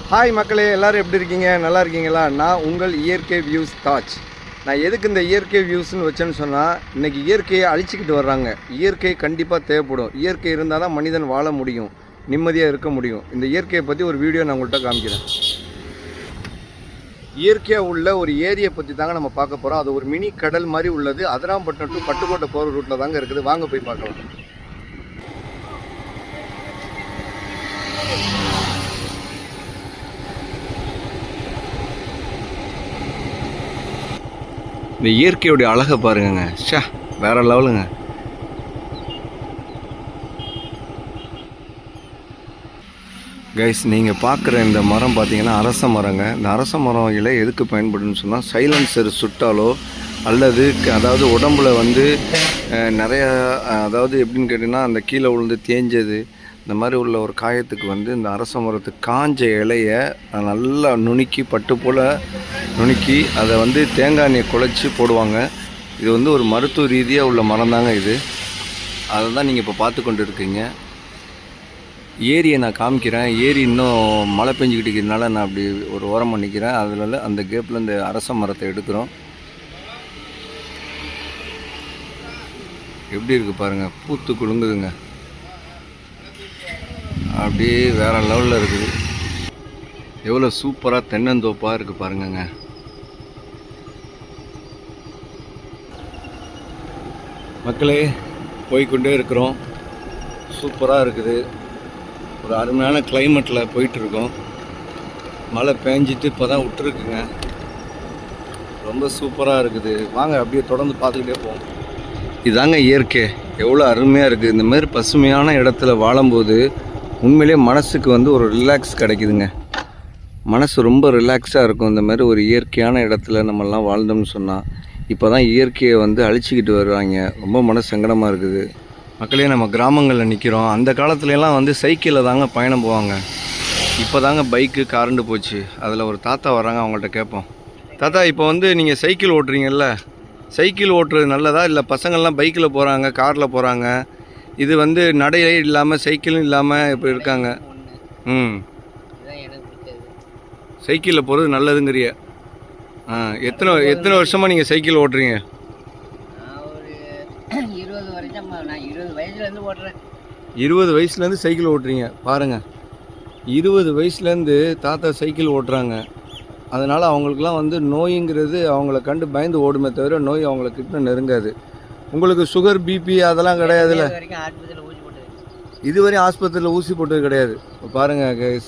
Hi மக்களே, எல்லோரும் எப்படி இருக்கீங்க? நல்லா இருக்கீங்களா? நான் உங்கள் இயற்கை வியூஸ் தாஜ். நான் எதுக்கு இந்த இயற்கை வியூஸ்ன்னு வச்சேன்னு சொன்னால், இன்றைக்கி இயற்கையை அழிச்சிக்கிட்டு வர்றாங்க. இயற்கை கண்டிப்பாக தேவைப்படும். இயற்கை இருந்தால் தான் மனிதன் வாழ முடியும், நிம்மதியாக இருக்க முடியும். இந்த இயற்கையை பற்றி ஒரு வீடியோ நான் உங்கள்கிட்ட காமிக்கிறேன். இயற்கையாக உள்ள ஒரு ஏரியை பற்றி தாங்க நம்ம பார்க்க போகிறோம். அது ஒரு மினி கடல் மாதிரி உள்ளது. அதிராம்பட்டினம் டு பட்டுக்கோட்டை போகிற ரூட்டில் தாங்க இருக்குது. வாங்க போய் பார்க்கலாம். இந்த இயற்கையோடைய அழகை பாருங்கங்க. ஷா, வேற லெவலுங்க. கைஸ், நீங்கள் பார்க்குற இந்த மரம் பார்த்தீங்கன்னா அரச மரங்க. இந்த அரச மரம் இலை எதுக்கு பயன்படுன்னு சொன்னால், சைலன்சர் சுட்டாலோ அல்லது அதாவது உடம்புல வந்து நிறையா, அதாவது எப்படின்னு கேட்டிங்கன்னா, அந்த கீழே விழுந்து தேஞ்சது இந்த மாதிரி உள்ள ஒரு காயத்துக்கு வந்து இந்த அரச மரத்துக்கு காஞ்ச இலையை நல்லா நுணுக்கி பட்டு போல் நுணுக்கி அதை வந்து தேங்காய் எண்ணெயை குழச்சி போடுவாங்க. இது வந்து ஒரு மருத்துவ ரீதியாக உள்ள மரம் தாங்க இது. அதை தான் நீங்கள் இப்போ பார்த்து கொண்டு இருக்கீங்க. ஏரியை நான் காமிக்கிறேன். ஏரி இன்னும் மழை பெஞ்சிக்கிட்டு இருக்கிறதுனால நான் அப்படி ஒரு ஓரம் பண்ணிக்கிறேன். அதில் அந்த கேப்பில் இந்த அரச மரத்தை எடுக்கிறோம். எப்படி இருக்குது பாருங்கள், பூத்து குலுங்குதுங்க. அப்படியே வேறு லெவலில் இருக்குது. எவ்வளோ சூப்பராக தென்னந்தோப்பாக இருக்குது பாருங்கங்க. மக்களே, போய்கொண்டே இருக்கிறோம். சூப்பராக இருக்குது. ஒரு அருமையான கிளைமேட்டில் போயிட்டுருக்கோம். மழை பேஞ்சிட்டு இப்போ தான் விட்டுருக்குங்க. ரொம்ப சூப்பராக இருக்குது. வாங்க அப்படியே தொடர்ந்து பார்த்துக்கிட்டே போவோம். இதாங்க இயற்கை. எவ்வளோ அருமையாக இருக்குது. இந்த மாதிரி பசுமையான இடத்துல வாழும்போது உண்மையிலே மனசுக்கு வந்து ஒரு ரிலாக்ஸ் கிடைக்குதுங்க. மனசு ரொம்ப ரிலாக்ஸாக இருக்கும். இந்த மாதிரி ஒரு இயற்கையான இடத்துல நம்மெல்லாம் வாழ்ந்தோம்னு சொன்னால். இப்போ தான் இயற்கையை வந்து அழிச்சிக்கிட்டு வருவாங்க. ரொம்ப மனசு சங்கடமாக இருக்குது. மக்களே, நம்ம கிராமங்களில் நிற்கிறோம். அந்த காலத்துலலாம் வந்து சைக்கிளில் தாங்க பயணம் போவாங்க. இப்போ தாங்க பைக்கு கரண்டு போச்சு. அதில் ஒரு தாத்தா வராங்க, அவங்கள்ட்ட கேட்போம். தாத்தா, இப்போ வந்து நீங்கள் சைக்கிள் ஓட்டுறீங்கல்ல, சைக்கிள் ஓட்டுறது நல்லதா, இல்லை பசங்கள்லாம் பைக்கில் போகிறாங்க, காரில் போகிறாங்க, இது வந்து நடையே இல்லாமல் சைக்கிளும் இல்லாமல் இப்போ இருக்காங்க. சைக்கிளில் போகிறது நல்லதுங்கிறிய. எத்தனை வருஷமாக நீங்கள் சைக்கிள் ஓட்டுறீங்க? 20 வயசுலேருந்து சைக்கிள் ஓட்டுறீங்க பாருங்கள். 20 வயசுலேருந்து தாத்தா சைக்கிள் ஓட்டுறாங்க. அதனால் அவங்களுக்குலாம் வந்து நோய்ங்கிறது அவங்கள கண்டு பயந்து ஓடுமே தவிர நோய் அவங்களுக்கிட்ட நெருங்காது. உங்களுக்கு சுகர், பிபி அதெல்லாம் கிடையாதுல்ல? இதுவரையும் ஆஸ்பத்திரியில் ஊசி போட்டது கிடையாது. பாருங்கள் கைஸ்,